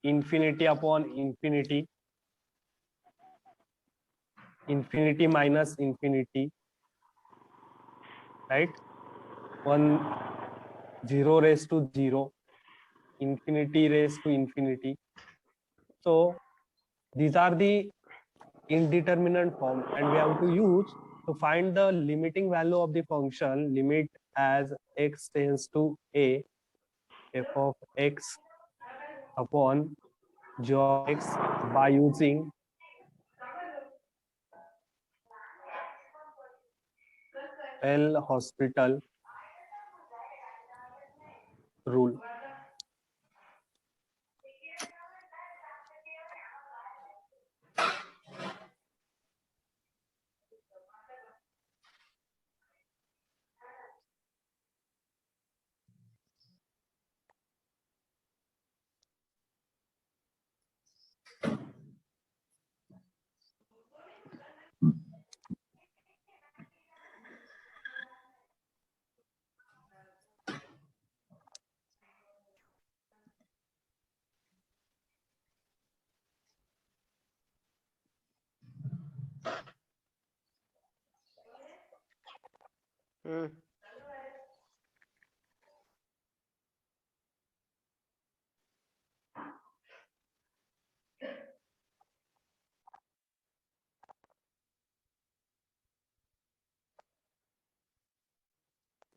infinity upon infinity, infinity minus infinity, right? 1 0 raised to 0, infinity raised to infinity. So these are the indeterminate form, and we have to use to find the limiting value of the function limit as x tends to a, f of x upon g of x by using L'Hospital rule.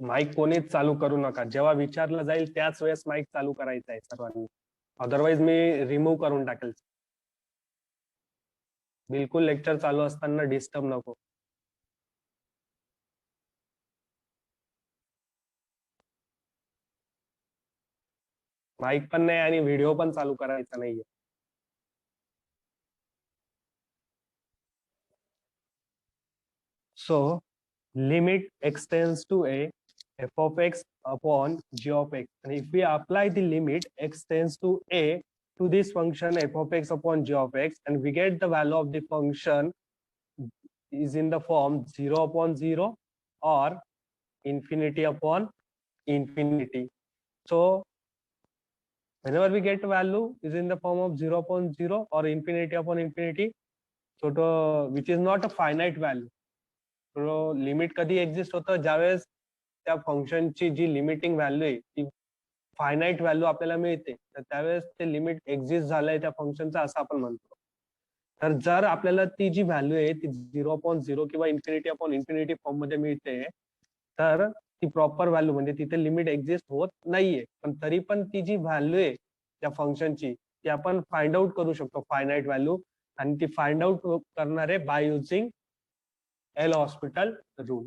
Mic कोणीच चालू करू नका. जेव्हा विचारलं जाईल त्याच वेळेस mic चालू करायचा आहे सर्वांनी, अदरवाइज मी रिमूव्ह करून टाकेल. बिलकुल लेक्चर चालू असताना डिस्टर्ब नको. माईक पण नाही आणि व्हिडिओ पण चालू करायचा नाहीये. So limit x tends to a, f of x upon g of x, and if we apply the limit x tends to a to this function f of x upon g of x, and we get the value of the function is in the form 0 upon 0 or infinity upon infinity. So whenever we get value is in the form of 0 upon 0 or infinity upon infinity, so to, which is not a finite value. Limit कधी exist होतं ज्यावेळेस त्या फंक्शनची जी limiting value आहे ती finite value आपल्याला मिळते, तर त्यावेळेस ते लिमिट एक्झिस्ट झालंय त्या फंक्शनचं असं आपण म्हणतो. तर जर आपल्याला ती जी व्हॅल्यू आहे ती 0 अपॉन 0 किंवा इन्फिनिटी अपॉन इन्फिनिटी फॉर्म मध्ये मिळते, तर ती प्रॉपर व्हॅल्यू म्हणजे तिथे लिमिट एक्झिस्ट होत नाहीये, पण तरी पण ती जी व्हॅल्यू आहे त्या फंक्शनची ती आपण फाइंड आउट करू शकतो फायनाईट व्हॅल्यू, आणि ती फाइंड आउट करणार आहे by using L'Hospital rule.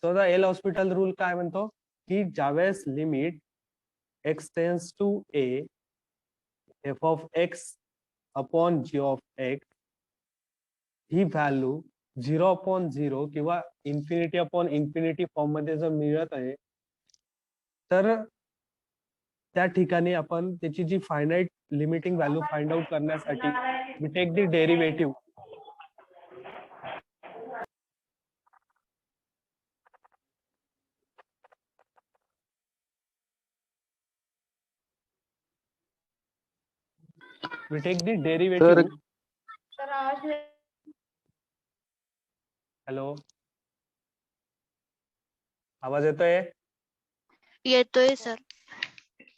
So the L'Hospital rule काय म्हणतो की ज्यावेळेस limit x tends to a, f of x upon g of x he value 0 upon 0 किंवा इन्फिनिटी अपॉन इन्फिनिटी फॉर्म मध्ये जर मिळत आहे, तर त्या ठिकाणी आपण त्याची जी finite limiting value find out करण्यासाठी we take the derivative. We take the derivative. Hello, आवाज येतोय? येतोय सर.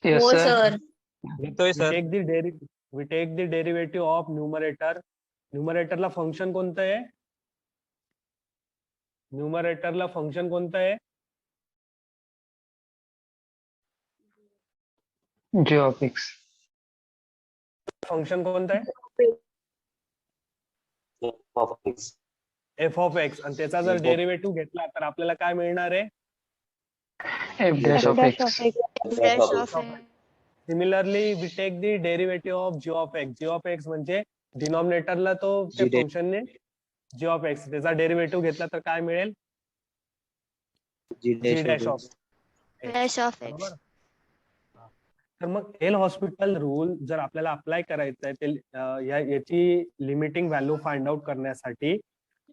हो सर. येतोय sir. We take the derivative of numerator. न्यूमरेटरला फंक्शन कोणतं आहे? न्यूमरेटरला फंक्शन कोणतं आहे? g of x. फंक्शन कोणतं आहे? f of x, आणि त्याचा जर डेरिव्हेटिव्ह घेतला तर आपल्याला काय मिळणार आहे? f dash of x. Dash of x. Similarly we take the derivative of g of x. g of x म्हणजे डिनॉमिनेटरला तो त्या फंक्शनने g of x त्याचा डेरिव्हेटिव्ह घेतला तर काय मिळेल? g dash of x. Dash of x. बरोबर. तर मग L'Hospital रूल जर आपल्याला अप्लाय करायचं आहे याची लिमिटिंग व्हॅल्यू फाइंड आउट करण्यासाठी,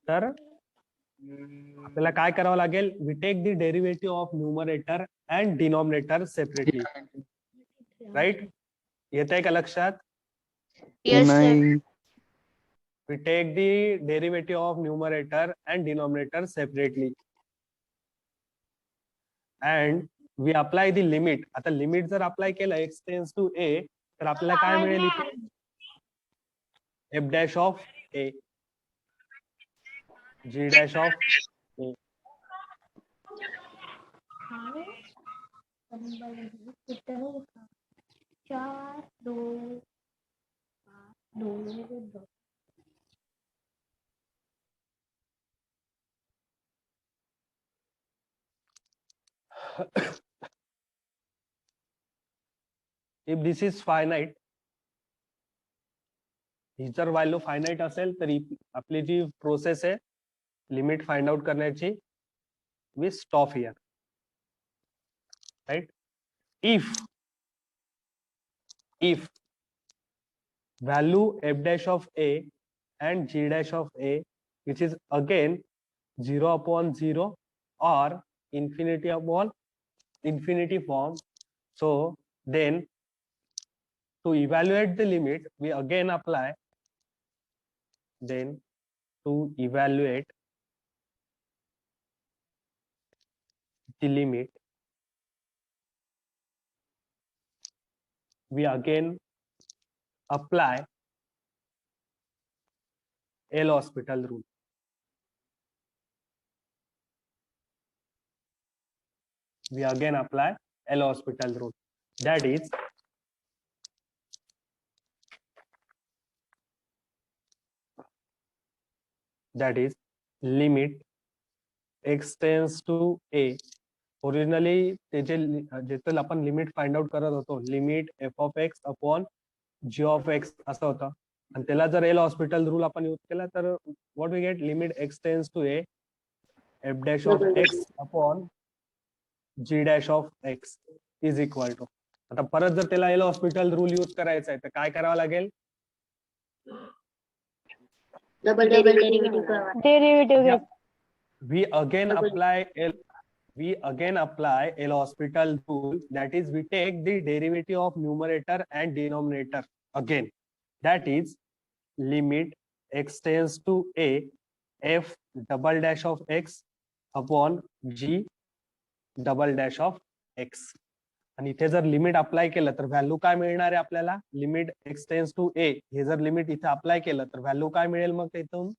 तर आपल्याला काय करावं लागेल? We take the derivative of numerator and denominator separately. Right? येत आहे का लक्षात? Yes, sir. Nine. We take the derivative of numerator and denominator separately. And we apply the limit. आता लिमिट जर अप्लाय केलं x टेन्स टू a तर आपल्याला काय मिळेल इथे f dash of a g dash of a. If this is finite, ही जर व्हॅल्यू फायनाईट असेल तर आपली जी प्रोसेस आहे लिमिट फाइंड आउट करण्याची we stop here, right. If value f dash of a and g dash of a which is again 0 upon 0 or infinity upon infinity form, so then to evaluate the limit we again apply, then to evaluate the limit we again apply L'Hospital rule. We again apply L'Hospital rule. That is limit x tends to a. Originally जे आपण limit find out करत होतो limit f of x upon g of x असं होतं आणि त्याला जर L'Hospital rule आपण यूज केला तर what we get limit x tends to a f dash of x upon g dash of x is equal to. आता परत जर त्याला एल हॉस्पिटल रूल यूज करायचा आहे तर काय करावं लागेल double derivative we again apply L'Hospital rule, that is we take the derivative of numerator and denominator again, that is limit x tends to a f double dash of x upon g double dash of x. आणि इथे जर limit apply केलं तर value काय मिळणार आहे आपल्याला limit x tends to a हे जर लिमिट इथे अप्लाय केलं तर व्हॅल्यू काय मिळेल मग इथून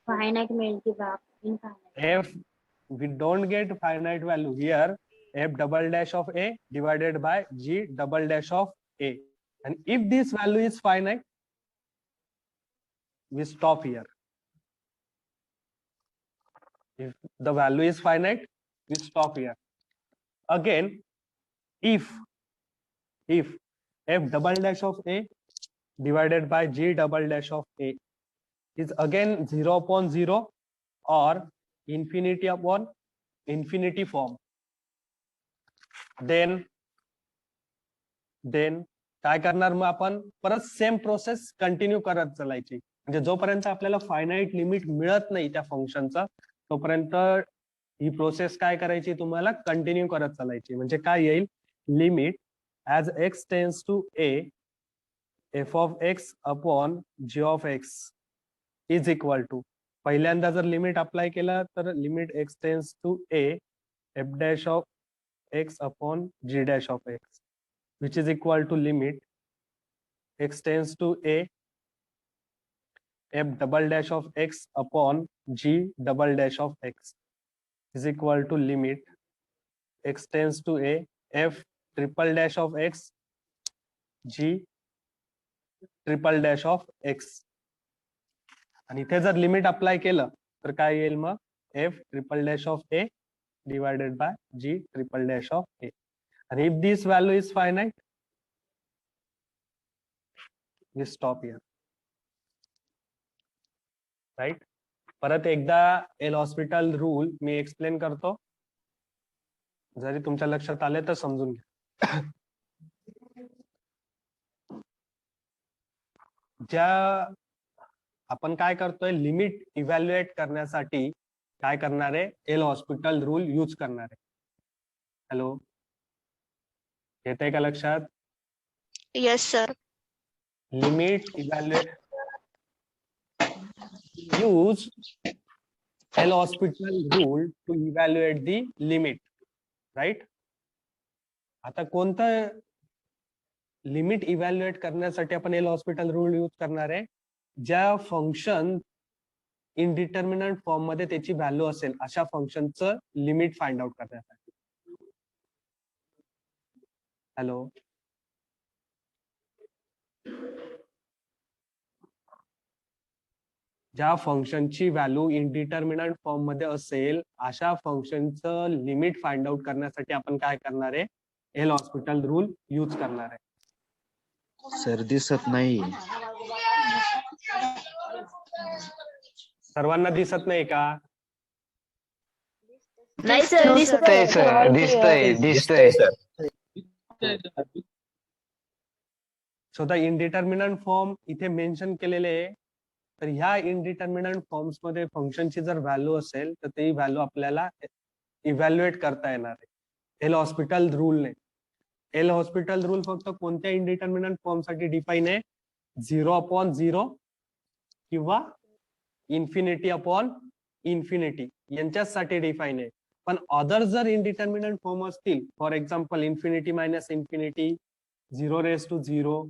फायनाइट मिळेल किंवा infinite. f we don't get finite value here, f double dash of a divided by g double dash of a, and if this value is finite we stop here. If the value is finite we stop here. Again if f double dash of a divided by g double dash of a is again 0 upon 0 or infinity upon infinity form, then काय करणार मग आपण परत same process continue करत चालायची. म्हणजे जोपर्यंत आपल्याला फायनाईट लिमिट मिळत नाही त्या फंक्शनचा तोपर्यंत ही प्रोसेस काय करायची तुम्हाला कंटिन्यू करत चालायची. म्हणजे काय येईल limit as x tends to a f of x upon g of x is equal to पहिल्यांदा जर लिमिट अप्लाय केला तर limit x tends to a f dash of x upon g dash of x which is equal to limit x tends to a f double dash of x upon g double dash of x is equal to limit x tends to a f triple dash of x g triple dash of x. आणि इथे जर limit apply केलं तर काय येईल मग F triple dash of A divided by G triple dash of A. आणि if this value is finite we stop here, right. परत एकदा एल हॉस्पिटल रूल मी एक्सप्लेन करतो, जरी तुमच्या लक्षात आले तर समजून घ्या. ज्या आपण काय करतोय लिमिट इव्हॅल्युएट करण्यासाठी काय करणार आहे एल हॉस्पिटल रूल यूज करणार आहे. हॅलो येते का लक्षात? Yes, sir. limit evaluate use L'Hospital rule to evaluate the limit, right? आता कोणतं लिमिट इव्हॅल्युएट करण्यासाठी आपण L'Hospital रूल यूज करणार आहे? ज्या फंक्शन इनडिटर्मिनंट फॉर्म मध्ये त्याची व्हॅल्यू असेल अशा फंक्शनचं लिमिट फाइंड आउट करण्यासाठी. हॅलो, ज्या फंक्शनची व्हॅल्यू इनडिटर्मिनंट फॉर्म मध्ये असेल अशा फंक्शनचं लिमिट फाइंड आउट करण्यासाठी आपण काय करणार आहे? L'Hospital रूल यूज करणार आहे. सर दिसत नाही. सर्वांना दिसत नाही का? नाही सर, दिसतंय सर, दिसतंय. सो द इनडिटर्मिनंट फॉर्म इथे मेन्शन केलेले आहे. तर ह्या इनडिटर्मिनंट फॉर्म्स मध्ये फंक्शनची जर व्हॅल्यू असेल तर ती व्हॅल्यू आपल्याला इव्हॅल्युएट करता येणार आहे L'Hospital रूलने. L'Hospital रूल फक्त कोणत्या इनडिटर्मिनंट फॉर्म साठी डिफाईन आहे? 0/0 किंवा इन्फिनिटी यांच्यासाठी डिफाईन आहे. पण अदर जर इनडिटर्मिनंट फॉर्म असतील, for example infinity minus infinity, 0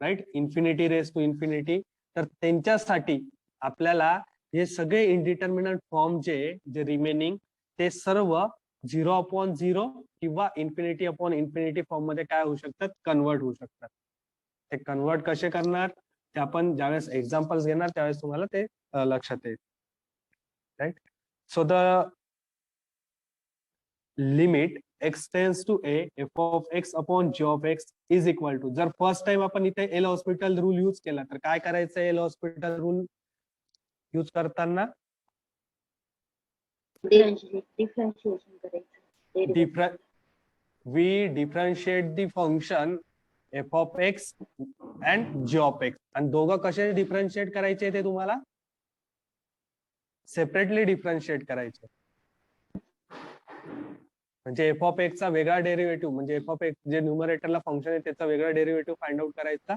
right, infinity, तर त्यांच्यासाठी आपल्याला हे सगळे इनडिटर्मिनंट फॉर्म जे रिमेनिंग ते सर्व 0/0 किंवा इन्फिनिटी फॉर्म मध्ये काय होऊ शकतात? कन्वर्ट होऊ शकतात. ते कन्वर्ट कसे करणार ते आपण ज्यावेळेस एक्झाम्पल्स घेणार त्यावेळेस तुम्हाला ते लक्षात येईल, right. So the limit x tends to a f of x upon g of x is equal to, जर फर्स्ट टाइम आपण इथे L'Hospital रूल यूज केला तर काय करायचं? L'Hospital रूल यूज करताना डिफरन्शिएशन करायचं. we differentiate the function f of x and g of x. आणि दोघं कसे डिफरन्शिएट करायचे ते तुम्हाला सेपरेटली डिफरन्शिएट करायचे. म्हणजे एफ ऑफ एक्स चा वेगळा डेरिव्हेटिव्ह, म्हणजे एफ ऑफ एक्स जे न्यूमरेटरला फंक्शन आहे त्याचा वेगळा डेरिव्हेटिव्ह फाइंड आउट करायचा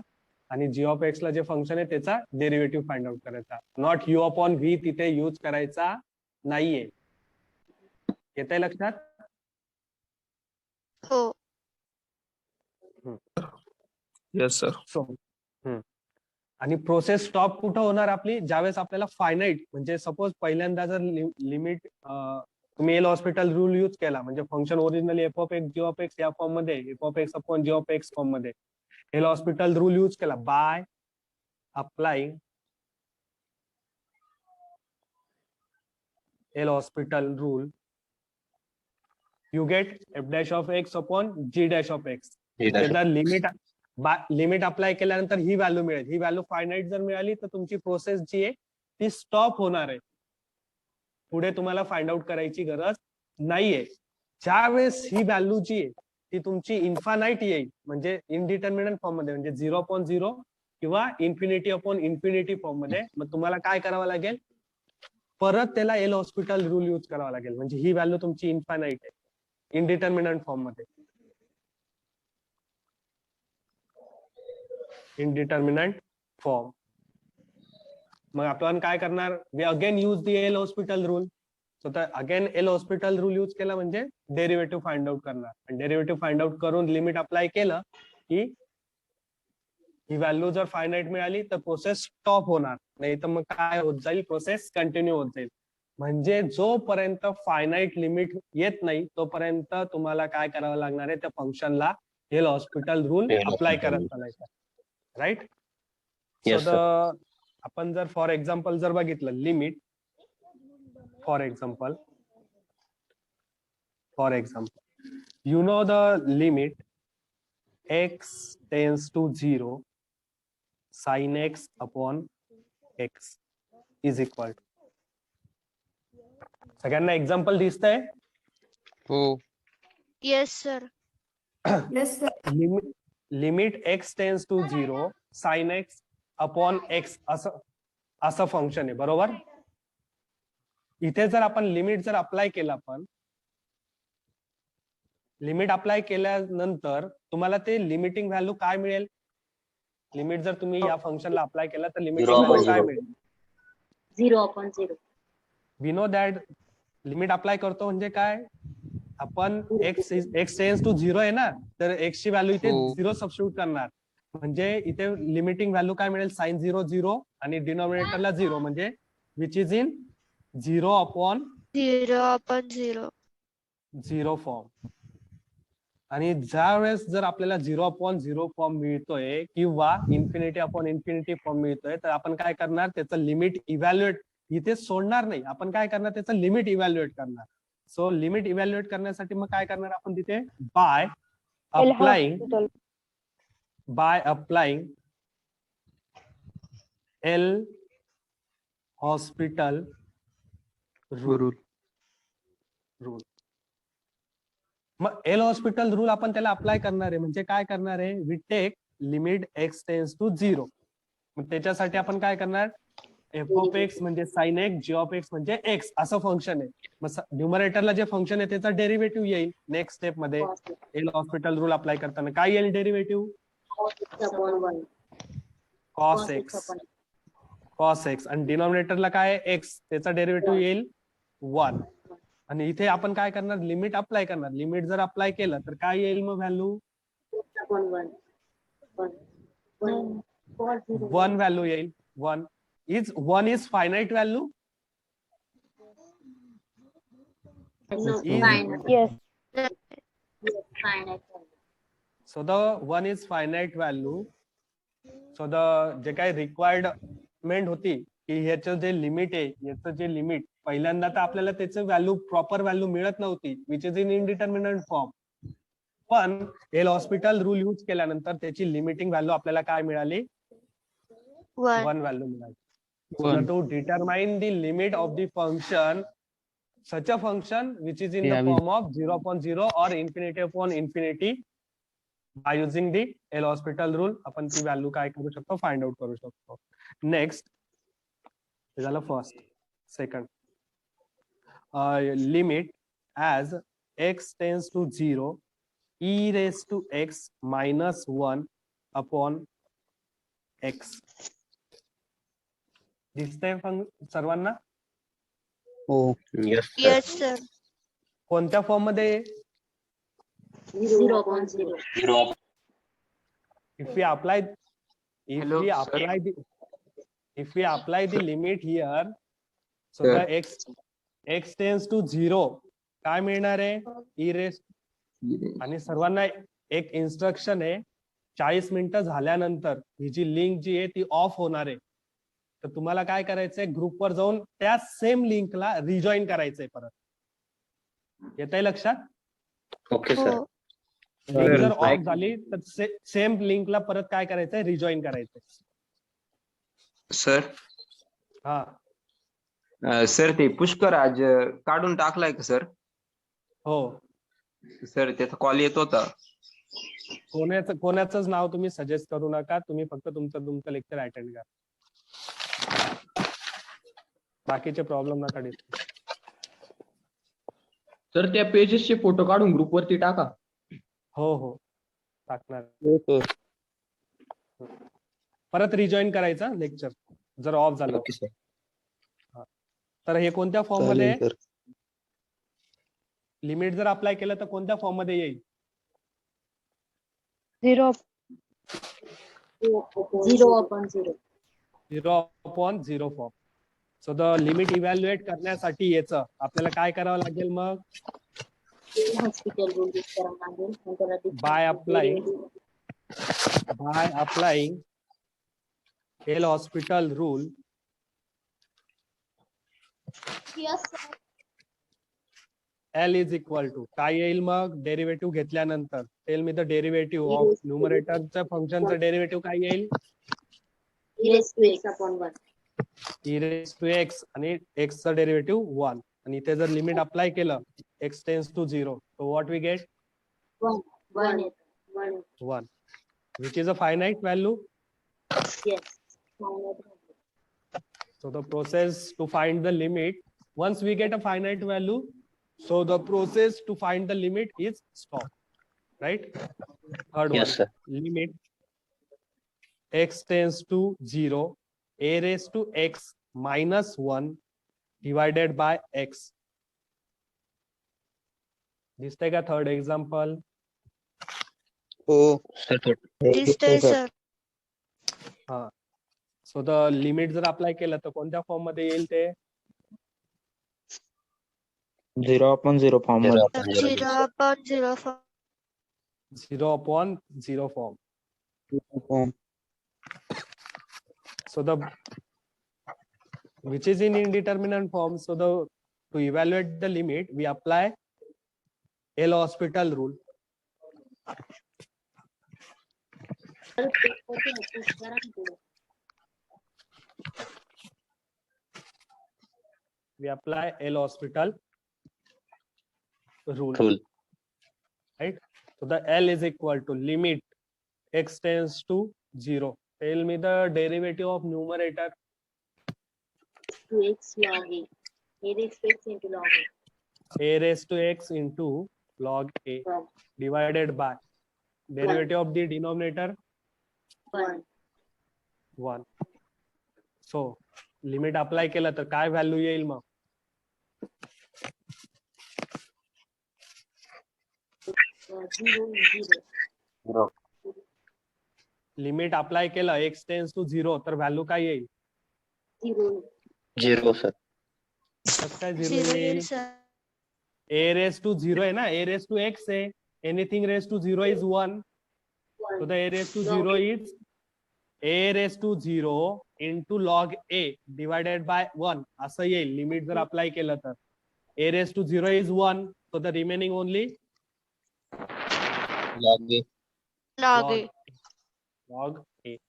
आणि जी ऑफ एक्स ला जे फंक्शन आहे त्याचा डेरिव्हेटिव्ह फाइंड आउट करायचा. नॉट यू अपॉन व्ही तिथे यूज करायचा नाहीये. येतंय लक्षात? हो. Yes sir. सो आणि प्रोसेस स्टॉप कुठं होणार आपली? ज्यावेळेस आपल्याला फायनाईट, म्हणजे सपोज पहिल्यांदा जर लिमिट तुम्ही L'Hospital रूल यूज केला, म्हणजे function originally f of x g of x या फॉर्म मध्ये, f of x upon g of x form मध्ये L'Hospital रूल यूज केला by applying L'Hospital rule, you get f dash of x upon g dash of x. Limit apply केल्यानंतर ही value मिळेल. ही value finite जर मिळाली तर तुमची process जी आहे ती स्टॉप होणार आहे. पुढे तुम्हाला फाइंड आउट करायची गरज नाहीये. ज्यावेळेस ही व्हॅल्यू जी आहे ती तुमची इन्फानाईट येईल, म्हणजे इनडिटर्मिनंट फॉर्म मध्ये, म्हणजे 0/0 किंवा इन्फिनिटी फॉर्म मध्ये, मग तुम्हाला काय करावं लागेल? परत त्याला L'Hospital रूल यूज करावा लागेल. म्हणजे ही व्हॅल्यू तुमची इन्फानाईट आहे इनडिटर्मिनंट फॉर्म मध्ये. Indeterminate form. मग आपण काय करणार? We again use the L'Hospital rule. So तर अगेन L'Hospital रूल यूज केला म्हणजे डेरिव्हेटिव्ह फाइंड आउट करणार. आणि डेरिव्हेटिव्ह फाइंड आउट करून लिमिट अप्लाय केलं की ही व्हॅल्यू जर फायनाईट मिळाली तर प्रोसेस स्टॉप होणार, नाही तर मग काय होत जाईल? प्रोसेस कंटिन्यू होत जाईल. म्हणजे जोपर्यंत फायनाईट लिमिट येत नाही तोपर्यंत तुम्हाला काय करावं लागणार आहे? त्या फंक्शनला L'Hospital रूल अप्लाय करत चालायचा, राईट. सो द आपण जर फॉर एक्झाम्पल जर बघितलं limit, for example you know the limit x tends to 0 sin x upon x is equal to. सगळ्यांना एक्झाम्पल दिसतंय? हो. Yes sir. Limit x tends to 0 sin x upon x असं function आहे, बरोबर. इथे जर आपण लिमिट जर अप्लाय केलं, आपण लिमिट अप्लाय केल्यानंतर तुम्हाला ते लिमिटिंग व्हॅल्यू काय मिळेल? लिमिट जर तुम्ही या फंक्शनला अप्लाय केला तर लिमिट Zero upon काय zero. मिळेल? 0 upon 0. We know that limit apply करतो म्हणजे काय, आपण एक्स टेन्स टू 0 आहे ना, तर एक्स ची व्हॅल्यू इथे हो. 0 सबस्टिट्यूट करणार, म्हणजे इथे लिमिटिंग व्हॅल्यू काय मिळेल, साइन 0 0 आणि डिनॉमिनेटरला 0, म्हणजे which is in 0 upon 0/0. 0 form. आणि ज्या वेळेस जर आपल्याला 0/0 फॉर्म मिळतोय किंवा इन्फिनिटी अपॉन इन्फिनिटी फॉर्म मिळतोय, तर आपण काय करणार, त्याचं लिमिट इव्हॅल्युएट इथे सोडणार नाही, आपण काय करणार, त्याचं लिमिट इव्हॅल्युएट करणार. सो लिमिट इव्हॅल्युएट करण्यासाठी मग काय करणार आपण तिथे, by applying L'Hospital rule. मग एल हॉस्पिटल रूल आपण त्याला अप्लाय करणार आहे, म्हणजे काय करणार आहे, we take limit x tends to 0. मग त्याच्यासाठी आपण काय करणार, एफ ऑफ एक्स म्हणजे sine x, g of x म्हणजे एक्स असं फंक्शन आहे. मग न्यूमरेटरला जे फंक्शन आहे त्याचा डेरिव्हेटिव्ह येईल नेक्स्ट स्टेप मध्ये. एल हॉस्पिटल रूल अप्लाय करताना काय येईल डेरिव्हेटिव्ह, कॉस एक्स, आणि डिनॉमिनेटरला काय एक्स, त्याचा डेरिव्हेटिव्ह येईल 1. आणि इथे आपण काय करणार, लिमिट अप्लाय करणार. लिमिट जर अप्लाय केलं तर काय येईल मग व्हॅल्यू, 1 व्हॅल्यू येईल. 1 is finite value. So the 1 is finite value. So the जे काही रिक्वायरमेंट होती की ह्याचं जे लिमिट आहे, याचं जे लिमिट पहिल्यांदा तर आपल्याला त्याचं व्हॅल्यू प्रॉपर व्हॅल्यू मिळत नव्हती, विच इज इन इनडिटर्मिनंट फॉर्म. पण एल हॉस्पिटल रूल यूज केल्यानंतर त्याची लिमिटिंग व्हॅल्यू आपल्याला काय मिळाली, 1 व्हॅल्यू मिळाली. To determine the limit of the function, such a function which is in the form of 0/0 or infinity upon infinity, by using the L hospital rule आपण ती value काय करू शकतो, फाइंड आउट करू शकतो. नेक्स्ट झालं first. Second, limit as x tends to 0 e raised to x minus 1 upon x. दिसतंय सर्वांना? हो. Yes, sir. कोणत्या फॉर्म मध्ये, 0 upon 0. if we apply the limit here, so Sir. the x tends to 0 काय मिळणार आहे, e raised. आणि सर्वांना एक इन्स्ट्रक्शन आहे, 40 मिनिटं झाल्यानंतर ही जी लिंक जी आहे ती ऑफ होणार आहे. तर तुम्हाला काय करायचंय, ग्रुपवर जाऊन त्या सेम लिंकला रिजॉईन करायचंय परत. येत आहे लक्षात? Okay sir. हो. लिंक जर ऑफ झाली तर सेम लिंकला परत काय करायचंय, रिजॉईन करायचंय. सर. हा सर ते पुष्कर आज काढून टाकलाय का सर? हो. सर त्याचा कॉल येत होता. कोणाचंच नाव तुम्ही सजेस्ट करू नका, तुम्ही फक्त तुमचं लेक्चर अटेंड करा. बाकीचे प्रॉब्लेम नका डिस्कस. तर त्या पेजेसचे फोटो काढून ग्रुप वरती टाका. हो टाकणार. परत रिजॉईन करायचा लेक्चर जर ऑफ झालं. तर हे कोणत्या फॉर्म मध्ये, लिमिट जर अप्लाय केलं तर कोणत्या फॉर्म मध्ये येईल, 0 upon 0. 0/0 form. So the limit evaluate करण्यासाठी याचं आपल्याला काय करावं लागेल मग, हॉस्पिटल रूल यूज करावं लागेल. By applying L'Hospital rule, L is equal to काय येईल मग, डेरिव्हेटिव्ह घेतल्यानंतर, tell me the derivative of न्यूमरेटरच्या फंक्शनचं डेरिव्हेटिव्ह काय येईल, e raised to x upon 1. e raised to x आणि x चं डेरिव्हेटिव्ह 1. आणि इथे जर लिमिट अप्लाय केलं x tends to 0, so what we get, 1, which is a finite value. Yes. So the process to find the limit, once we get a finite value, so the process to find the limit is stop, right? Third Yes, one, sir. limit x tends to 0, a raised to x minus 1 divided by x. दिसतंय का third example? हो sir दिसतंय sir. हा. So the limit जर apply केलं तर कोणत्या form मध्ये येईल ते? 0/0 फॉर्म मध्ये 0/0 form. 0/0 form. So the which is in indeterminate form. So to evaluate the limit, we apply L'Hospital rule. तर पेपरचे नोटीस करा ना पुढे. We apply L'Hospital rule. Right? So the L is equal to limit x tends to 0. Tell me the derivative of numerator. 2x log a. A raised to x into log a. A raised to x into log a Log divided by derivative of the denominator 1. 1. So limit apply केलं तर काय value येईल मग? Zero. Limit apply केलं x tends to 0 तर value काय येईल? 0 sir. कसं काय 0 0 येईल? येईल सर. a raised to 0 आहे ना, a raised to x आहे. Anything raised to 0 is 1. So the a raised to 0 is a raised to 0 into log a divided by 1 असं येईल लिमिट जर अप्लाय केलं तर. a raised to 0 is 1. So the remaining only log a. Log a. log a,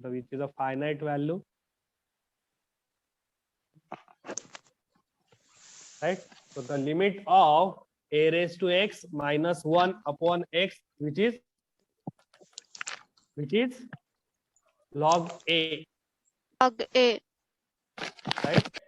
which is a finite value, right? So the limit of a raised to x minus 1 upon x, which is log a, Log a. right?